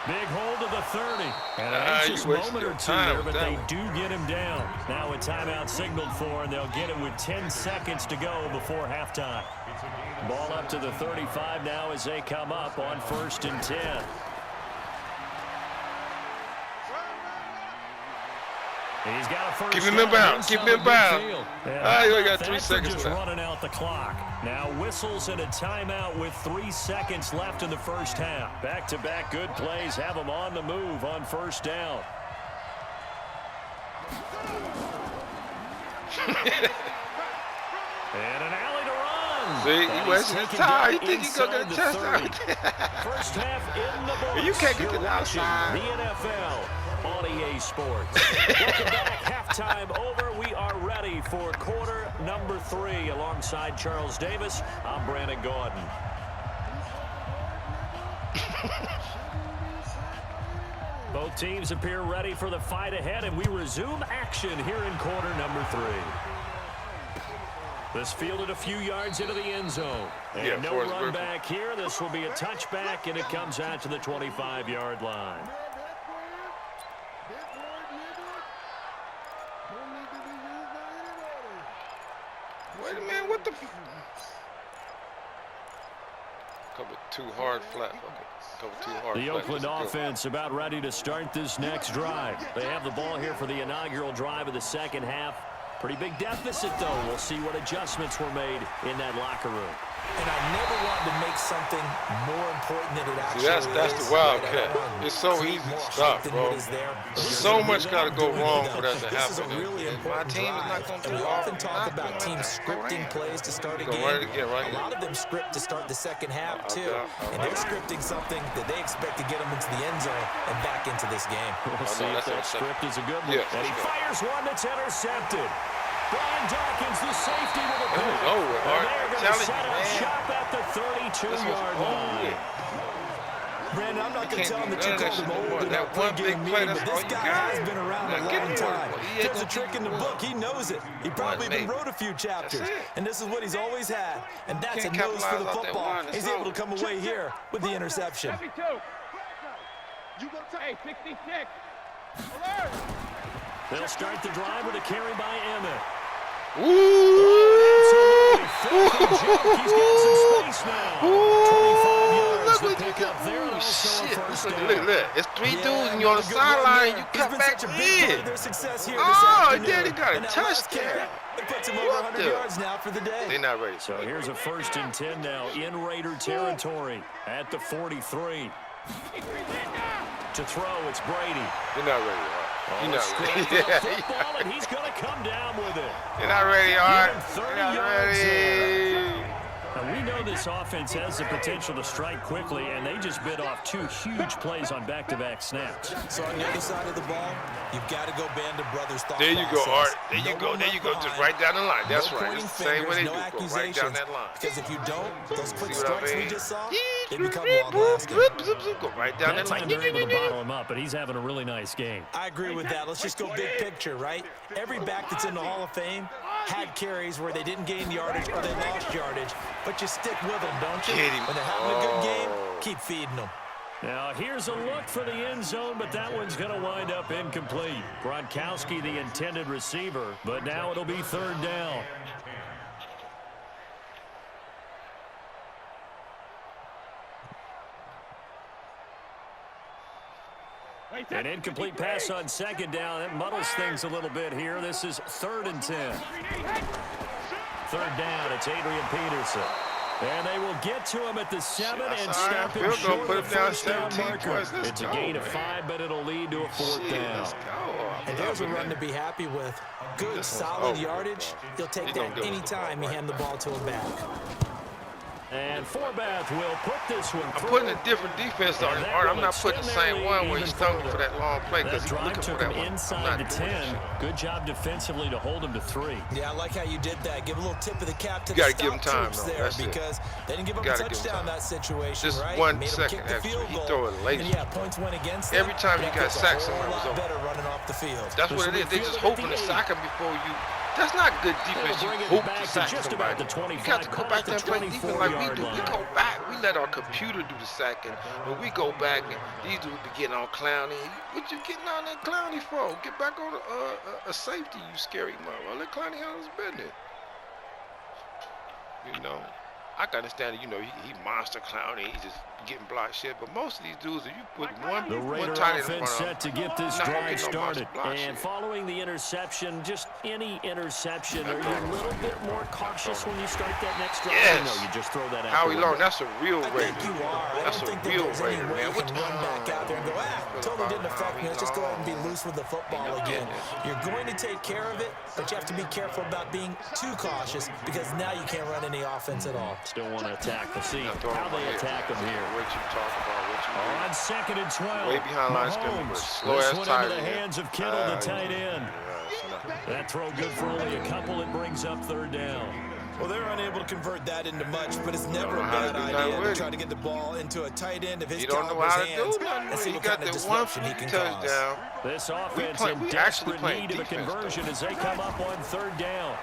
Big hold of the 30. And an anxious moment or two there, but they do get him down. Now a timeout signaled for, and they'll get it with 10 seconds to go before halftime. Ball up to the 35 now as they come up on 1st and 10. He's got a first Keep him inbound. Keep him inbound. You got 3 seconds just left. Running out the clock. Now whistles and a timeout with 3 seconds left in the first half. Back-to-back good plays have them on the move on 1st down. And an alley to run. See, he wasted his time. You think he's going to get a touchdown? First half in the books. You can't get to You're the watching outside. The NFL on EA Sports. Welcome back. Halftime over. We are ready for quarter number 3. Alongside Charles Davis, I'm Brandon Gordon. Both teams appear ready for the fight ahead, and we resume action here in quarter number 3. This fielded a few yards into the end zone. And no run back here. This will be a touchback, and it comes out to the 25-yard line. Wait a minute, what the Cover 2 hard flat. Okay. Cover 2 hard The flat. Oakland offense about ready to start this next drive. They have the ball here for the inaugural drive of the second half. Pretty big deficit, though. We'll see what adjustments were made in that locker room. And I never wanted to make something more important than it actually See, that's the wildcat. It's so easy to stop, bro. So much got to go wrong for that to happen. And my team is not going to do we all often talk about teams scripting plays to start a game. A lot of them script to start the second half, too. And they're scripting something that they expect to get them into the end zone and back into this game. We'll see if that script is a good one. And he fires one that's intercepted. Brian Dawkins, the safety with a pick. And they're going to set up shop at the 32-yard line. Brandon, I'm not going to tell him that you called him old in that pregame meeting, but this guy has been around a long time. There's a trick in the book. He knows it. He probably even wrote a few chapters. And this is what he's always had. And that's a nose for the football. He's able to come away here with the interception. Hey, 66. Alert. They'll start the drive with a carry by Emmett. Ooh! He's got some space now. 25 yards to pick up there. And also a first down. Look. It's 3 dudes and you're on the sideline. You come back in. And then he got a touchdown. It puts him over 100 yards now for the day. They're not ready. So here's a 1st and 10 now in Raider territory at the 43. To throw, it's Brady. You're not ready, Art. You're not ready. Football, and he's going to come down with it. You're not ready, Art. You're not ready. Now, we know this offense has the potential to strike quickly, and they just bit off 2 huge plays on back-to-back snaps. So on the other side of the ball, you've got to go band of brothers thought There you go, process. Art. There you go. Just right down the line. That's right. It's the same way they do. Go right down that line. Because if you don't, those quick strikes we just saw, they become long-lasting. Go right down that line. They're able to bottle him up, but he's having a really nice game. I agree with that. Let's just go big picture, right? Every back that's in the Hall of Fame had carries where they didn't gain yardage or they lost yardage, but you stick with them, don't you? When they're having a good game, keep feeding them. Now, here's a look for the end zone, but that one's going to wind up incomplete. Gronkowski, the intended receiver, but now it'll be 3rd down. An incomplete pass on 2nd down. That muddles things a little bit here. This is 3rd and 10. 3rd down, it's Adrian Peterson. And they will get to him at the 7 and stop him short of the 1st down marker. It's a gain of 5, but it'll lead to a 4th down. And there's a run to be happy with. Good, solid yardage. You'll take that any time you hand the ball to a back. And Forbath will put this one I'm through. putting a different defense on him, Art. I'm not putting the same one where he stung me for that long play because That he's drive looking took for him that one. inside the 10. Good job defensively to hold him to 3. Yeah, I like how you did that. Give a little tip of the cap to You the gotta give him stop time, troops though. there That's it. because they didn't give up a Gotta give him touchdown in time. that situation, Just right? 1 Made him second, kick the actually. field He goal. throw it late. And yeah, points went against them. Every time but you that got feels sacked a somewhere, whole it was lot over. better running off the field. That's what it is. They just hoping to sack him before you. That's not good defense. You Bring it hope back to to sack just somebody. about the 25, You got to go call back it there the and play defense like we 24-yard do. We line. go back. We let our computer do the sacking. When we go back and these dudes be getting all clowny. What you getting on that clowny for? Get back on a safety, you scary mother. Let Clowny handle his business. You know, I can understand it. You know, he monster Clowny. He's just getting blocked shit. But most of these dudes, if you put The one Raider tight end in offense front of set to get this not gonna drive get no monster started. block And shit. following the interception, just any interception, are you a little bit more cautious when you start that next drive? Yes. No, you just throw that out. Howie the Long, window. that's a real I Raider. think you are. I That's don't a think that real there's any Raider, way man. you What can run back out there and go, totally didn't affect me. Let's just go ahead and be loose with the football again. You're going to take care of it, but you have to be careful about being too cautious because now you can't run any offense at all. Still want to attack. We'll see Now throw him how they on here. attack him here. What you talk about? What you On 2nd and 12. Way behind line scrimmage, but Mahomes. slow This ass one tight into the end. hands of Kittle, the tight end. Yeah, That throw good for only a couple. It brings up 3rd down. Well, they're unable to convert that into much, but it's never a know how to bad do nothing idea with to it. try to get the ball into a tight end of his you don't know caliber's how to hands do nothing. and see You what got kind of that one disruption he can touchdown. cause. This offense we in actually desperate playing need of a defense, conversion though. as they come up on 3rd down.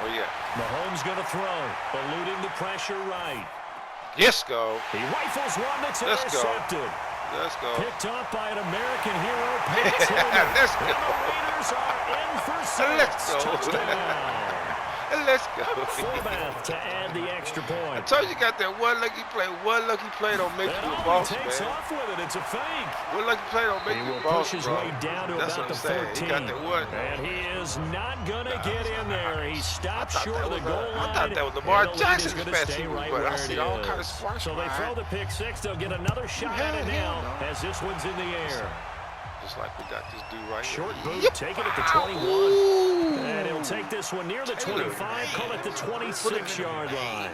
Oh yeah. Mahomes going to throw, eluding the pressure right. Yes, go. He rifles one that's Let's go. intercepted. Let's go. Picked up by an American hero, Pat Tillman. Let's And go. the Raiders are in for 6. Let's go. Touchdown. Let's go. Forbath to add the extra I point. told you got that one lucky play. One lucky play don't make And you a all he boss, takes man. off with it. It's a fake. One lucky play don't make He you will a boss, push his bro. way down to That's about what the I'm saying. 14. He got that one. And he is not going to get in there. He stopped short of the goal line. I thought that was Lamar And the lead is Jackson's gonna best stay receiver, right but I where see it all is. kind of sparks So they flying. throw the pick 6. They'll get another shot at it now as this one's in the air. Just like we got this dude right Short here. boot, take it at the 21. Ooh. And he'll take this one near the 25, call it the 26-yard line.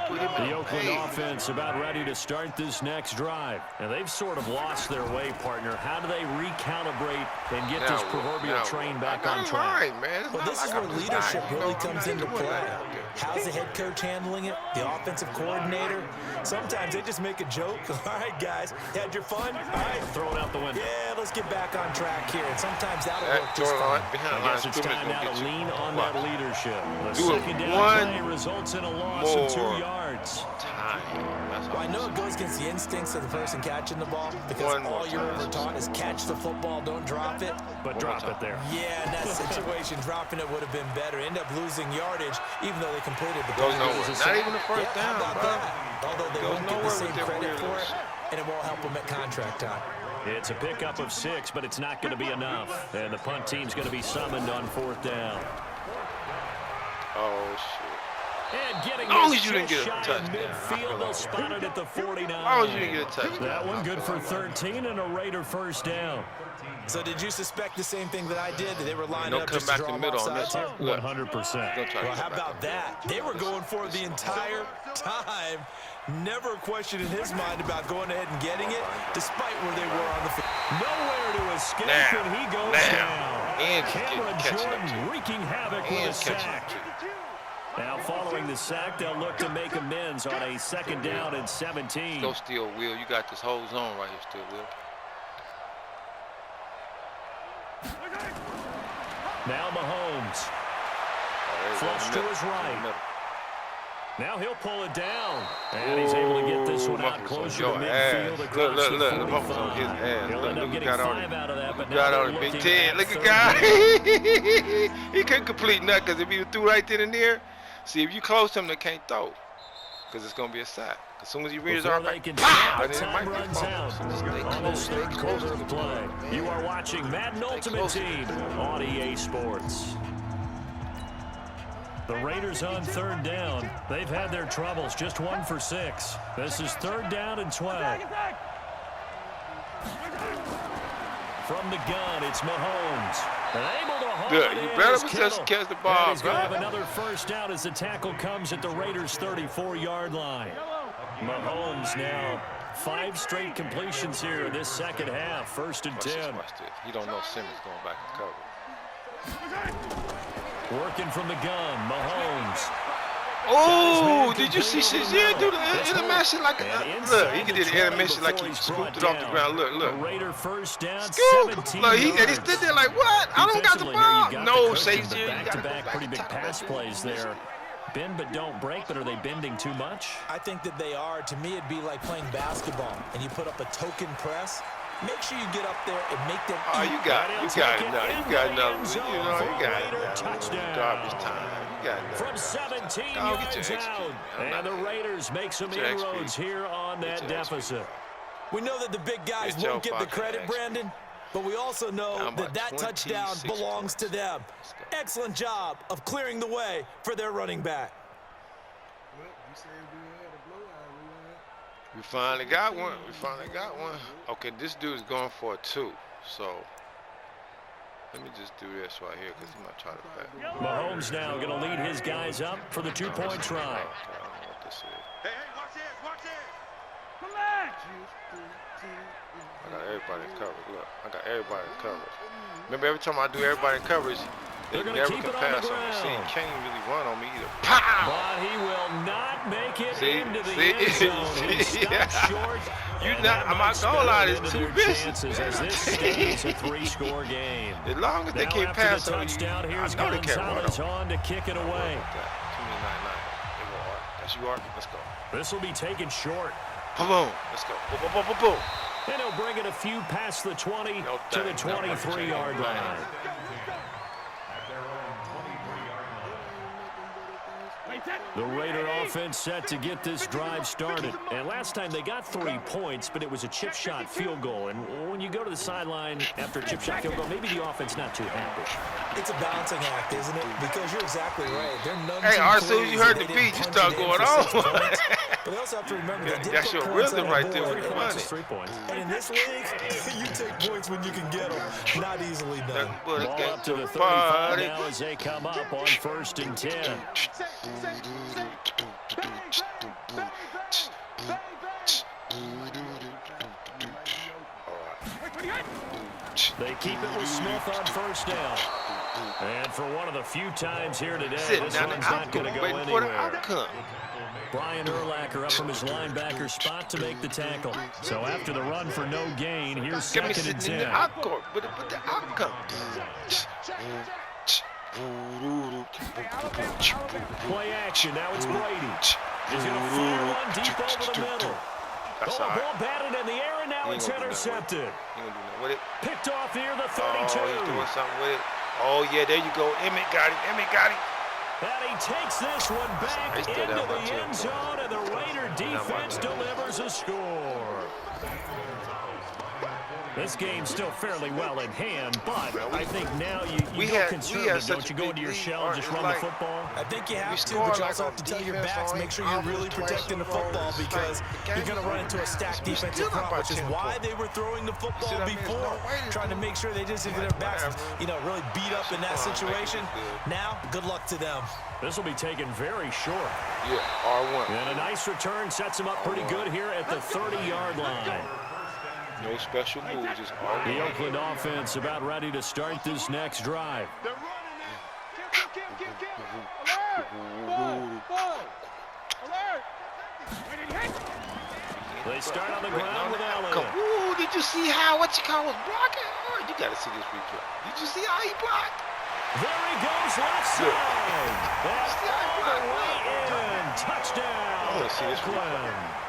Put him in The Oakland pain. offense about ready to start this next drive. And they've sort of lost their way, partner. How do they recalibrate and get this proverbial train back on track? Well, this is where leadership really comes into play. How's the head coach handling it? The offensive coordinator? Sometimes they just make a joke. All right, guys, had your fun? All right. Throw it out the window. Yeah, let's get back on track here. And sometimes that'll That work just fine. I guess it's time now to lean on that leadership. The Do it second down one play results in a loss of 2 more yards. Well, I know it goes against the instincts of the person catching the ball because all you're ever taught is catch the football, don't drop it. But drop it there. Yeah, in that situation, dropping it would have been better. End up losing yardage, even though they completed the Goes pass. nowhere. Not even the first Yeah, down, how about bro. that? Although they Goes won't get the nowhere same with their credit for weirdos. it, and it won't help them at contract time. It's a pickup of 6, but it's not going to be enough. And the punt team's going to be summoned on 4th down. Oh, shit. And getting long this as you didn't just get a shy of touchdown. midfield, they'll spot it at the 49. Why would you didn't get a touchdown? That one good for 13 and a Raider first down. So did you suspect the same thing that I did? That they were lining Don't up come just back to the draw middle on offsides this here? one. Look. 100%. Don't try to Well, come how back about on that? They were going for it the entire time. Never a question in his mind about going ahead and getting it, despite where they were on the field. Nowhere to escape, Now. and he goes Now. down. And he's Cameron catching up Jordan to wreaking havoc with And a catching sack. up to Now following the sack, they'll look to make amends on a 2nd down and 17. Go steal, Will. You got this whole zone right here still, Will. Now Mahomes. Flush to his right. Now he'll pull it down. And he's able to get this one out closer to midfield across Look, the look, 45. Muffles on his ass. He'll Look, end up look, getting got on 5 it. out of that, but Got now on they're it, Big looking Ted. at Look at 3rd guy. He couldn't complete nothing because if he was through right then and there, see, if you close him, they can't throw because it's going to be a sack. As soon as he reaches our back, pow, and then it might time be runs out stay on close, this 3rd stay close quarter to of the play. ball. You are watching Madden Ultimate close. Team on EA Sports. The Raiders on 3rd down. They've had their troubles, just 1 for 6. This is 3rd down and 12. From the gun, it's Mahomes. Able to hold Good. it You in better is just Kittle. catch the And ball, he's going to have man. another first down as the tackle comes at the Raiders' 34-yard line. Mahomes now 5 straight completions here in this second half. 1st and Watch 10. this, watch this. He don't know Simmons going back and cover. Working from the gun, Mahomes. Oh, did you see Shazier do the intermission like look, he did the intermission like he scooped it off the ground. Look. Raider first down, Scoop! 17 Look, he yards. stood there like, what? I don't got the ball. No, Shazier, you got to go back-to-back pretty big pass plays there. Bend but don't break, but are they bending too much? I think that they are. To me, it'd be like playing basketball, and you put up a token press. Make sure you get up there and make them Oh, eat. you got another, Touchdown. garbage time. You got From another. 17 Go get yards your out. XP. And the Raiders make some Get your XP. inroads here on Get that your deficit. We know that the big guys Get your won't get the fucking credit, XP. Brandon, but we also know Down by that touchdown 26 belongs to points. them. Let's go. Excellent job of clearing the way for their running back. We finally got one. Okay, this dude is going for a 2. So let me just do this right here because he might try to back. Mahomes now going to lead his guys up for the 2-point try. Okay, I don't know what this is. Hey, watch this, watch this. Relax. I got everybody covered. Look, I got everybody covered. Remember, every time I do everybody in coverage, they They're gonna never keep can it on the pass on me. See, he ground. can't really run on me either. Pow! But he will not make it See? into the See? end zone. He See? stopped short. You and not- that I'm might not gonna lie, spell it's into too their vicious. chances as this stays a 3-score game. As long as they Now can't after pass the on you, touchdown, I here's know they can't run Gonzalez on on to kick it away. Too many 9-9. There you go, Art. That's you, Art. Let's go. This will be taken short. Boom. Let's go. Boom, boom, boom, boom, boom. And he'll bring it a few past the 20 No to the thing. 23-yard line. The Raider offense set to get this drive started. And last time they got 3 points, but it was a chip shot field goal. And when you go to the sideline after a chip shot field goal, maybe the offense not too happy. It's a balancing act, isn't it? Because you're exactly right. They're none Hey, too Art, as soon as you pleased heard that the they beat, didn't you punch start it in going for 6 on. points. But they also have to remember they did That's put your points rhythm on right the there board. with the 3 points money. is 3 points. And in this league, you take points when you can get them. Not easily done. That boy Ball got up to the the 35 party. now as they come up on 1st and 10. They keep it with Smith on 1st down. And for one of the few times here today, Sitting this down one's the not going to outcome, go waiting for the anywhere. outcome. Brian Urlacher up from his linebacker spot to make the tackle. So after the run for no gain, here's Get me 2nd and sitting in 10. the outcourt with the outcome. Play action. Now it's Brady. He's going to fire one deep over the middle. That's Oh, all right. ball batted in the air, and now He ain't it's gonna do nothing intercepted. He ain't gonna do nothing with it. Picked off near the Oh, 32. he's doing something with it. Oh, yeah, there you go. Emmett got him. And he takes this one back He's still into down by the 10 end zone, and the Raider defense delivers a score. This game's still fairly well in hand, but I think now you go conservative, don't you? Go into your shell and just run the football? I think you have to, score but you like also on have to tell your defense backs, on make sure you're really twice protecting the in a row. football It's because like, the you're game going to run into a is stacked we defensive still up front, by which is 10 why points. they were throwing the football See what I mean? There's before, no way to trying to do make sure they just get it. their backs, Whatever. really beat up in that That's fine. situation. Make it good. Now, good luck to them. This will be taken very short. Yeah, R1. And a nice return sets him up pretty good here at the 30-yard line. No special moves, just R1. The Oakland offense about ready to start this next drive. They're running it. Kill. Alert. Ball. Alert. When it hits. They start on the ground with Elliott. Ooh, did you see how was blocking? Oh, you got to see this replay. Did you see how he blocked? There he goes, left side. That's all the way in. Touchdown. I want to see this replay. Oakland.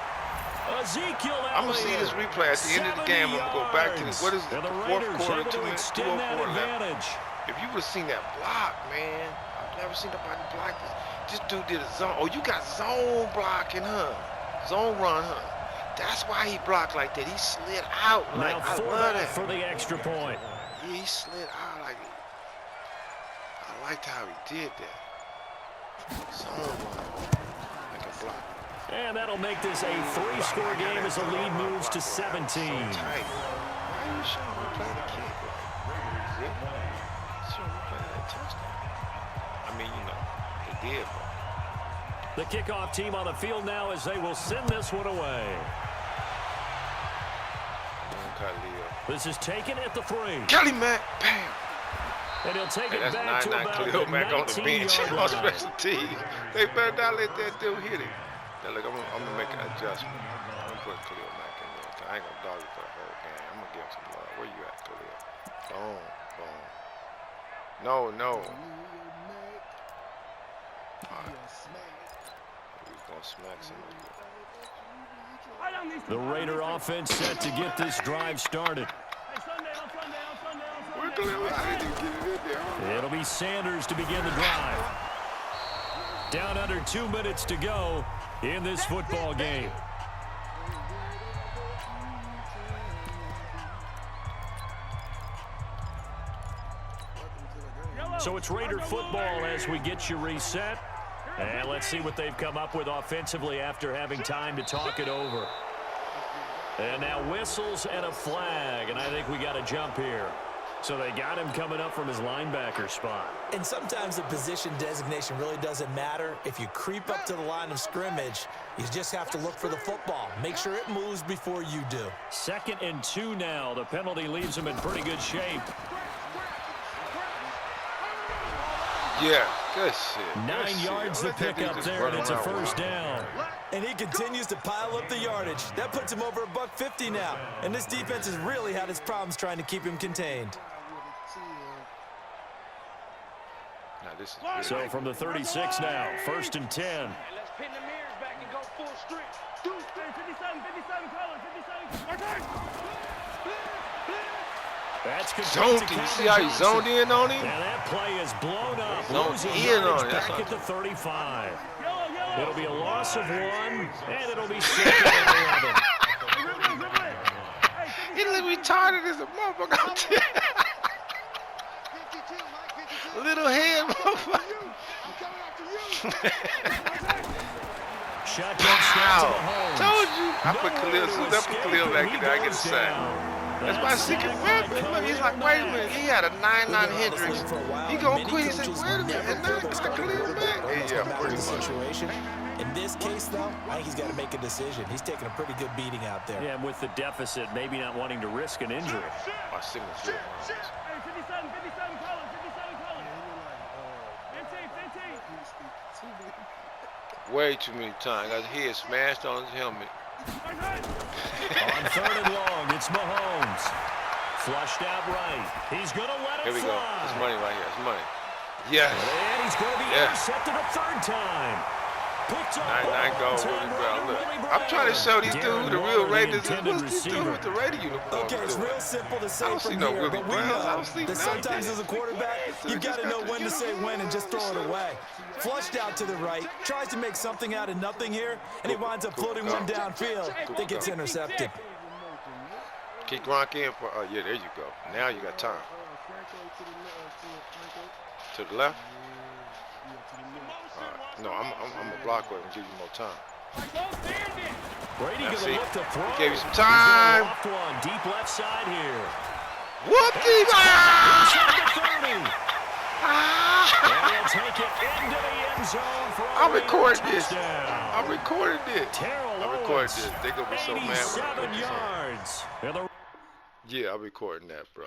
Ezekiel I'm going to see this replay at the end of the game. I'm going to go back to what is it, and the the fourth Raiders quarter, able to 2:04 extend that left. advantage. If you would have seen that block, man, I've never seen nobody block this. This dude did a zone. Oh, you got zone blocking, huh? Zone run, huh? That's why he blocked like that. He slid out like, Now I love that. for the extra point. Yeah, he slid out like, I liked how he did that. Zone run, like a block. And that'll make this a 3-score game as the lead moves to 17. Tight. Why are you showing me play the kick? touchdown. I mean, you know, they did, but. The kickoff team on the field now as they will send this one away. This is taken at the 3. Kelly Mack, bam. And he'll take it That's back to about Khalil the Mack on the bench 19-yard on line. special teams. They better not let that dude hit him. Now look, I'm gonna make an adjustment. I'm gonna put Khalil Mack in there. I ain't gonna dog you for the whole game. I'm gonna give him some love. Where you at, Khalil? Boom, boom. No, no. All right. We're gonna smack somebody. The Raider offense set to get this drive started. Where Khalil Mack? I didn't get it in there. It'll be Sanders to begin the drive. Down under 2 minutes to go in this football game. So it's Raider football as we get you reset. And let's see what they've come up with offensively after having time to talk it over. And now whistles and a flag, and I think we got a jump here. So they got him coming up from his linebacker spot. And sometimes the position designation really doesn't matter. If you creep up to the line of scrimmage, you just have to look for the football. Make sure it moves before you do. 2nd and 2 now. The penalty leaves him in pretty good shape. Yeah, good shit. 9 yards to pick up there, and it's a first down. And he continues to pile up the yardage. That puts him over $150 now. And this defense has really had its problems trying to keep him contained. So from the 36 now, 1st and 10. Let's pin the mirrors back and go full strength. 57, 57 colors, 57. That's Zoned him. You see how he zoned in on him? And that play is blown up. Zoned Losing in on yardage it. back at the 35. It'll be a loss of 1, and it'll be 2nd and 11. He look retarded as a motherfucker. Little head motherfucker. Shotgun snap to Mahomes. Told you. I put Khalil back in there. I get a sack. That's my secret weapon. Look, he's like, wait a minute. He had a 9-9 Hendrix. He gonna quit. He said, wait a minute. And now it's like Khalil Mack. Yeah, pretty much. In this case, though, I think he's got to make a decision. He's taking a pretty good beating out there. Yeah, and with the deficit, maybe not wanting to risk an injury. My signature. 57 colors, 57 colors. 15. Way too many times. Got his head smashed on his helmet. On 3rd and long, it's Mahomes. Flushed out right. He's going to let it Here we fly. go. It's money right here. It's money. Yes. And he's going to be intercepted a 3rd time. Picked up 9-9 goal. Look, I'm trying to show these dudes who the real Raiders is. What's this dude with the Raider uniform? Okay, it's real simple to say from no here, Willie but we Browns. I know don't see that nothing. sometimes as a quarterback, you've got to know when to say when and just throw it away. Flushed out to the right, tries to make something out of nothing here, and he winds up floating one downfield that gets intercepted. Kick Gronk in for, yeah, there you go. Now you got time. To the left. No, I'm a block with him and give you more time. Brady Now, going to see, look to throw. he gave you some He's gonna time. loft one deep left side here. Whoop-dee! Inside the 30. And he'll take it into the end zone for a I'm recording this. touchdown. I'm recording this. Terrell I'm recording Owens, this. They're going to be so mad when I 87 put this on. yards. And the Yeah, I'm recording that, bro.